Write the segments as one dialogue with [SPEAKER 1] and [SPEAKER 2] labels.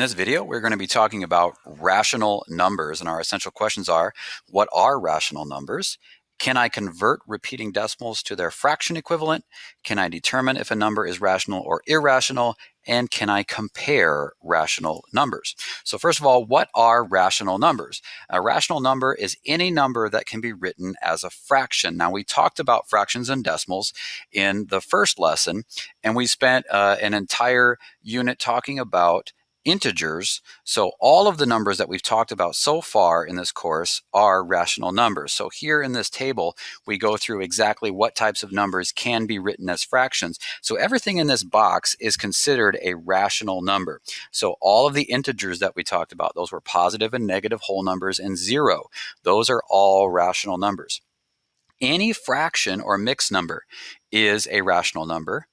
[SPEAKER 1] In this video, we're going to be talking about rational numbers, and our essential questions are, what are rational numbers? Can I convert repeating decimals to their fraction equivalent? Can I determine if a number is rational or irrational? And can I compare rational numbers? So first of all, what are rational numbers? A rational number is any number that can be written as a fraction. Now, we talked about fractions and decimals in the first lesson, and we spent an entire unit talking about integers. So all of the numbers that we've talked about so far in this course are rational numbers. So here in this table, we go through exactly what types of numbers can be written as fractions. So everything in this box is considered a rational number. So all of the integers that we talked about, those were positive and negative whole numbers and zero. Those are all rational numbers. Any fraction or mixed number is a rational number.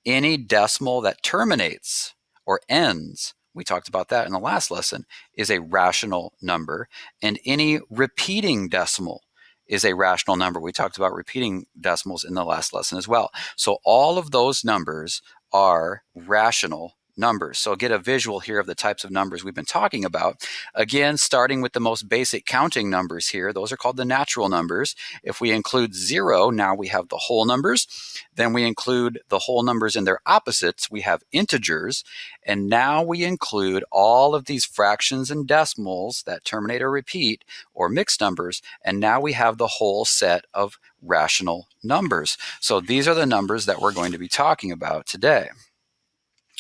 [SPEAKER 1] Any decimal that terminates or ends, we talked about that in the last lesson, is a rational number. And any repeating decimal is a rational number. We talked about repeating decimals in the last lesson as well. So all of those numbers are rational numbers. So get a visual here of the types of numbers we've been talking about. Again, starting with the most basic counting numbers here, those are called the natural numbers. If we include zero, now we have the whole numbers. Then we include the whole numbers in their opposites. We have integers. And now we include all of these fractions and decimals that terminate or repeat or mixed numbers. And now we have the whole set of rational numbers. So these are the numbers that we're going to be talking about today.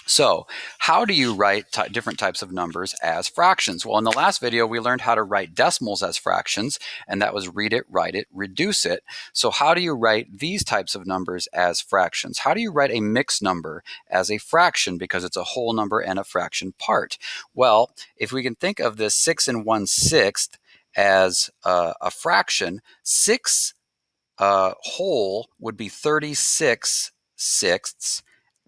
[SPEAKER 1] So how do you write different types of numbers as fractions? Well, in the last video, we learned how to write decimals as fractions, and that was read it, write it, reduce it. So how do you write these types of numbers as fractions? How do you write a mixed number as a fraction because it's a whole number and a fraction part? Well, if we can think of this 6 1/6 as a fraction, 6 whole would be 36 sixths.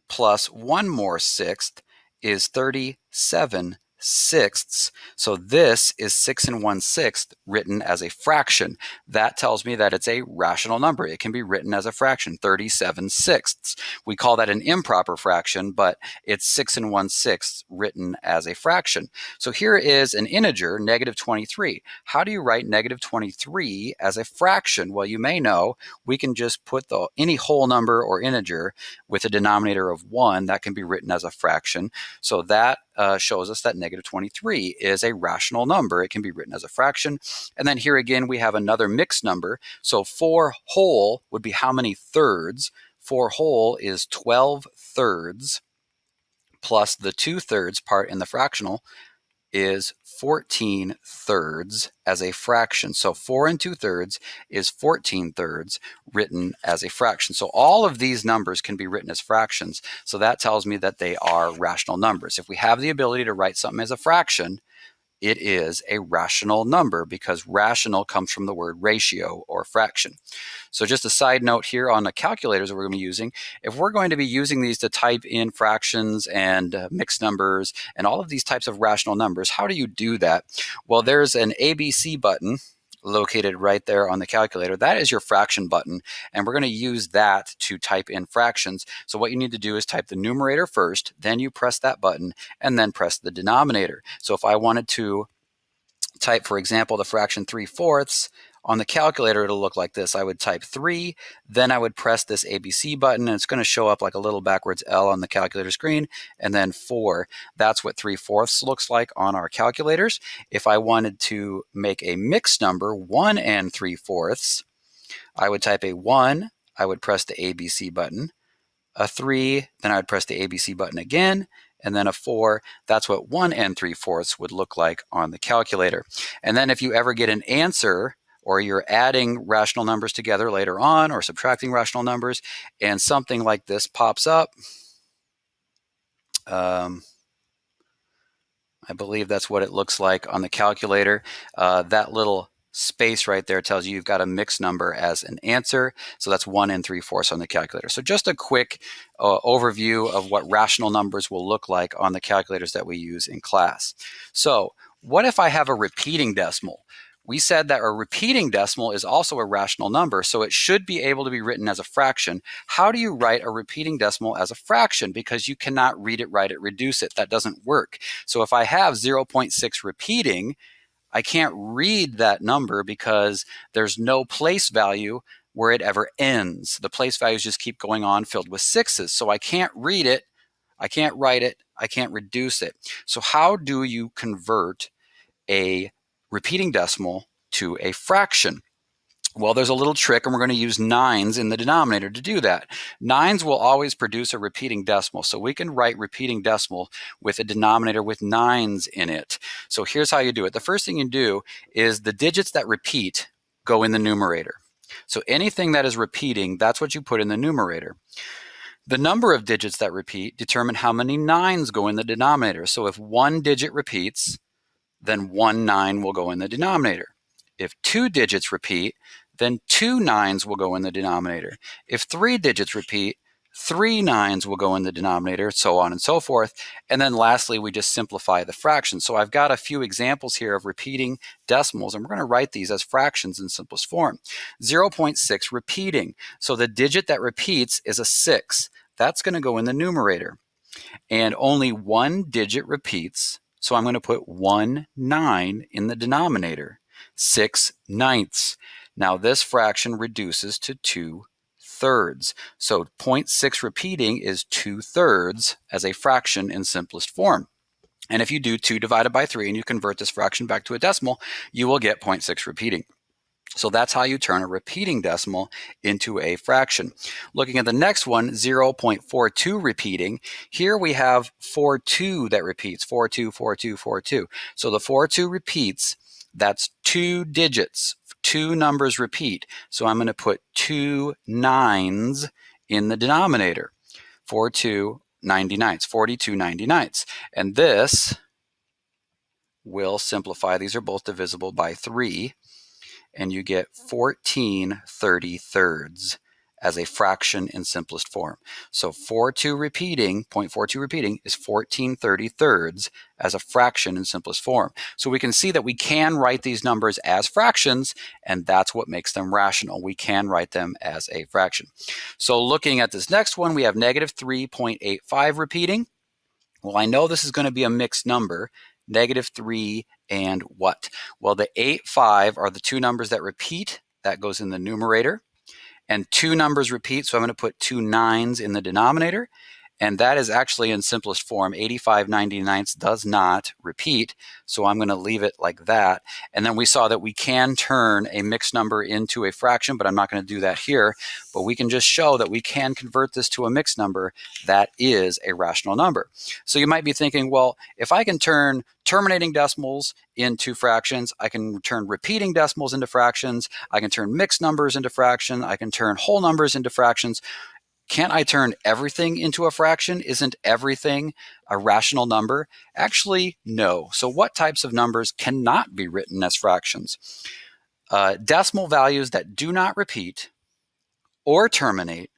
[SPEAKER 1] Plus one more sixth is 37 sixths. So this is 6 1/6 written as a fraction. That tells me that it's a rational number. It can be written as a fraction, 37 sixths. We call that an improper fraction, but it's 6 1/6 written as a fraction. So here is an integer, negative 23. How do you write negative 23 as a fraction? Well, you may know we can just put any whole number or integer with a denominator of 1 that can be written as a fraction. So that shows us that negative 23 is a rational number. It can be written as a fraction. And then here again, we have another mixed number. So 4 whole would be how many thirds? 4 whole is 12 thirds plus the 2/3 part in the fractional is 14 thirds as a fraction. So 4 2/3 is 14 thirds written as a fraction. So all of these numbers can be written as fractions. So that tells me that they are rational numbers. If we have the ability to write something as a fraction, it is a rational number because rational comes from the word ratio or fraction. So just a side note here on the calculators that we're going to be using, if we're going to be using these to type in fractions and mixed numbers and all of these types of rational numbers, how do you do that? Well, there's an ABC button located right there on the calculator. That is your fraction button, and we're going to use that to type in fractions. So what you need to do is type the numerator first, then you press that button, and then press the denominator. So if I wanted to type, for example, the fraction 3/4 on the calculator, it'll look like this. I would type 3, then I would press this ABC button, and it's going to show up like a little backwards L on the calculator screen, and then 4. That's what 3/4 looks like on our calculators. If I wanted to make a mixed number, 1 3/4, I would type a 1, I would press the ABC button, a 3, then I would press the ABC button again, and then a 4. That's what 1 3/4 would look like on the calculator. And then if you ever get an answer, or you're adding rational numbers together later on or subtracting rational numbers, and something like this pops up, I believe that's what it looks like on the calculator. That little space right there tells you you've got a mixed number as an answer. So that's 1 3/4 on the calculator. So just a quick overview of what rational numbers will look like on the calculators that we use in class. So what if I have a repeating decimal? we said that a repeating decimal is also a rational number, so it should be able to be written as a fraction. How do you write a repeating decimal as a fraction? Because you cannot read it, write it, reduce it. That doesn't work. So if I have 0.6 repeating, I can't read that number because there's no place value where it ever ends. The place values just keep going on filled with sixes. So I can't read it, I can't write it, I can't reduce it. So how do you convert a repeating decimal to a fraction? Well, there's a little trick, and we're going to use nines in the denominator to do that. Nines will always produce a repeating decimal, so we can write repeating decimal with a denominator with nines in it. So here's how you do it. The first thing you do is the digits that repeat go in the numerator. So anything that is repeating, that's what you put in the numerator. The number of digits that repeat determine how many nines go in the denominator. So if one digit repeats, then 1 9 will go in the denominator. If 2 digits repeat, then 2 9s will go in the denominator. If 3 digits repeat, 3 9s will go in the denominator, so on and so forth. And then lastly, we just simplify the fractions. So I've got a few examples here of repeating decimals, and we're going to write these as fractions in simplest form. 0.6 repeating. So the digit that repeats is a 6. That's going to go in the numerator. And only one digit repeats, so I'm going to put 1 9 in the denominator. 6 ninths. Now this fraction reduces to 2/3. So 0.6 repeating is 2/3 as a fraction in simplest form. And if you do 2 divided by 3 and you convert this fraction back to a decimal, you will get 0.6 repeating. So that's how you turn a repeating decimal into a fraction. Looking at the next one, 0.42 repeating. Here we have 42 that repeats, 42, 42, 42. So the 42 repeats, that's 2 digits, 2 numbers repeat. So I'm going to put 2 9s in the denominator. 42 99ths, 42 99ths. And this will simplify. These are both divisible by 3. And you get 14/33 as a fraction in simplest form. So 42 repeating, 0.42 repeating is 14/33 as a fraction in simplest form. So we can see that we can write these numbers as fractions, and that's what makes them rational. We can write them as a fraction. So looking at this next one, we have -3.85 repeating. Well, I know this is going to be a mixed number. -3 and what? Well, the 8, 5 are the 2 numbers that repeat. That goes in the numerator. And 2 numbers repeat, so I'm going to put 2 9s in the denominator. And that is actually in simplest form. 85/99 does not repeat, so I'm going to leave it like that. And then we saw that we can turn a mixed number into a fraction, but I'm not going to do that here. But we can just show that we can convert this to a mixed number that is a rational number. So you might be thinking, well, if I can turn terminating decimals into fractions, I can turn repeating decimals into fractions, I can turn mixed numbers into fractions, I can turn whole numbers into fractions. Can't I turn everything into a fraction? Isn't everything a rational number? Actually, no. So what types of numbers cannot be written as fractions? Decimal values that do not repeat or terminate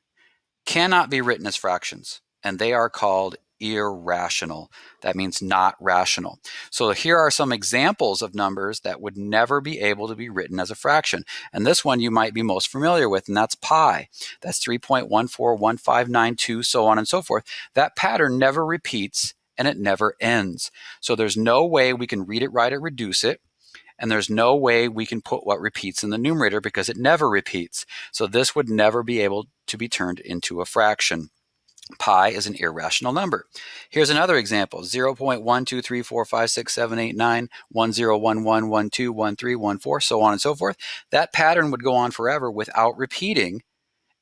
[SPEAKER 1] cannot be written as fractions, and they are called irrational. That means not rational. So here are some examples of numbers that would never be able to be written as a fraction. And this one you might be most familiar with, and that's pi. That's 3.141592, so on and so forth. That pattern never repeats and it never ends. So there's no way we can read it, write it, reduce it. And there's no way we can put what repeats in the numerator because it never repeats. So this would never be able to be turned into a fraction. Pi is an irrational number. Here's another example, 0.1234567891011121314, so on and so forth. That pattern would go on forever without repeating.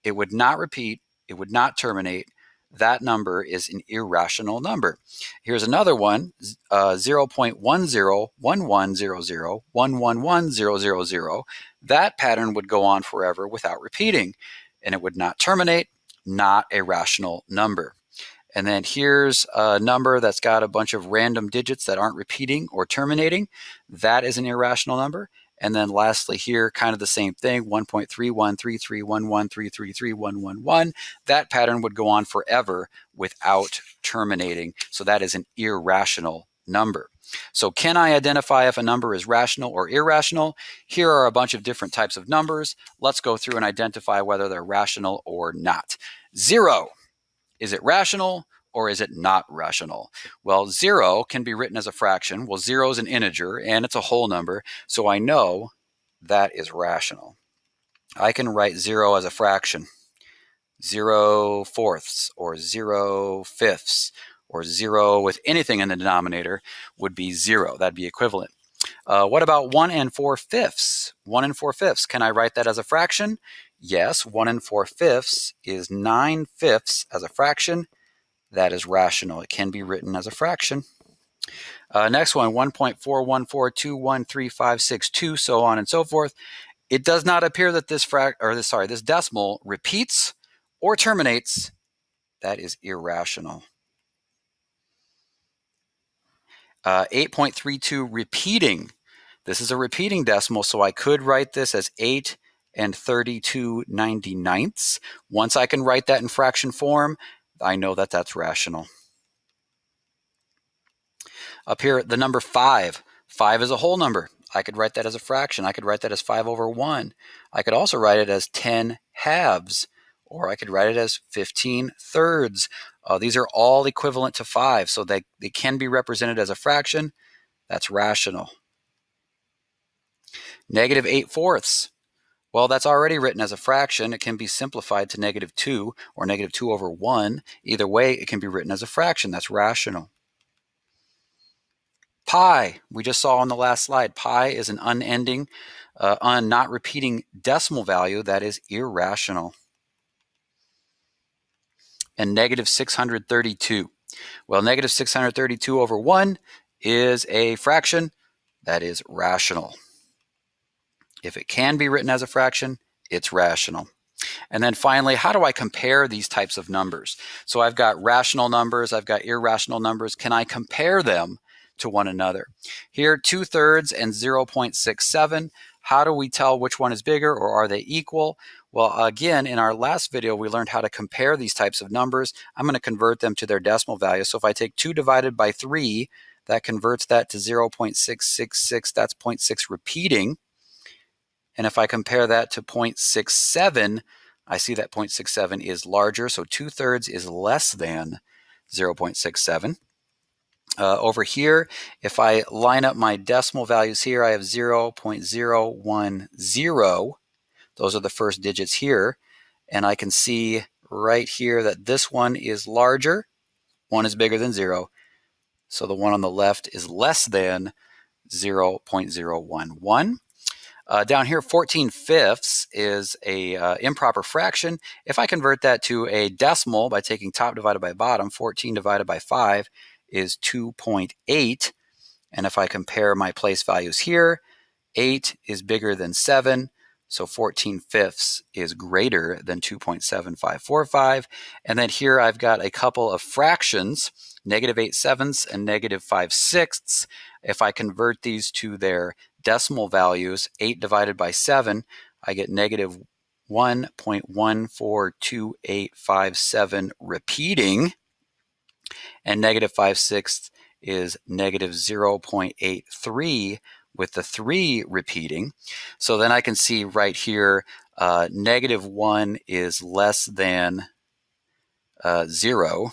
[SPEAKER 1] It would not repeat. It would not terminate. That number is an irrational number. Here's another one, 0.101100111000. That pattern would go on forever without repeating, and it would not terminate. Not a rational number. And then here's a number that's got a bunch of random digits that aren't repeating or terminating. That is an irrational number. And then lastly here, kind of the same thing, 1.313311333111. That pattern would go on forever without terminating. So that is an irrational number. So can I identify if a number is rational or irrational? Here are a bunch of different types of numbers. Let's go through and identify whether they're rational or not. 0. Is it rational or is it not rational? Well, 0 can be written as a fraction. Well, 0 is an integer and it's a whole number, so I know that is rational. I can write 0 as a fraction. 0 fourths or 0 fifths or 0 with anything in the denominator would be 0. That'd be equivalent. What about 1 and 4 fifths? 1 and 4 fifths, can I write that as a fraction? Yes, 1 and 4 fifths is 9 fifths as a fraction. That is rational. It can be written as a fraction. Next one, 1.414213562, so on and so forth. It does not appear that this decimal repeats or terminates. That is irrational. 8.32 repeating. This is a repeating decimal, so I could write this as 8 and 32/99. Once I can write that in fraction form, I know that that's rational. Up here, the number 5. 5 is a whole number. I could write that as a fraction. I could write that as 5 over 1. I could also write it as 10 halves, or I could write it as 15 thirds. These are all equivalent to 5, so they can be represented as a fraction. That's rational. Negative 8 fourths. Well, that's already written as a fraction. It can be simplified to negative 2 or negative 2 over 1. Either way, it can be written as a fraction. That's rational. Pi, we just saw on the last slide. Pi is an unending, not repeating decimal value that is irrational. And negative 632. Well, negative 632 over 1 is a fraction that is rational. If it can be written as a fraction, it's rational. And then finally, how do I compare these types of numbers? So I've got rational numbers, I've got irrational numbers. Can I compare them to one another? Here, 2/3 and 0.67. How do we tell which one is bigger, or are they equal? Well, again, in our last video, we learned how to compare these types of numbers. I'm going to convert them to their decimal value. So if I take 2 divided by 3, that converts that to 0.666. That's 0.6 repeating. And if I compare that to 0.67, I see that 0.67 is larger. So 2/3 is less than 0.67. Over here, if I line up my decimal values here, I have 0.010. Those are the first digits here. And I can see right here that this one is larger. 1 is bigger than 0. So the one on the left is less than 0.011. Down here, 14 fifths is a improper fraction. If I convert that to a decimal by taking top divided by bottom, 14 divided by 5 is 2.8. And if I compare my place values here, 8 is bigger than 7. So 14 fifths is greater than 2.7545. And then here I've got a couple of fractions, negative 8 sevenths and negative 5 sixths. If I convert these to their decimal values, 8 divided by 7, I get negative 1.142857 repeating, and negative 5 sixths is negative 0.83 with the 3 repeating. So then I can see right here, negative 1 is less than 0.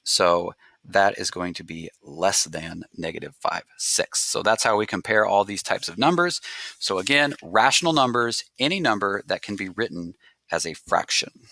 [SPEAKER 1] So that is going to be less than negative 5 sixths. So that's how we compare all these types of numbers. So again, rational numbers, any number that can be written as a fraction.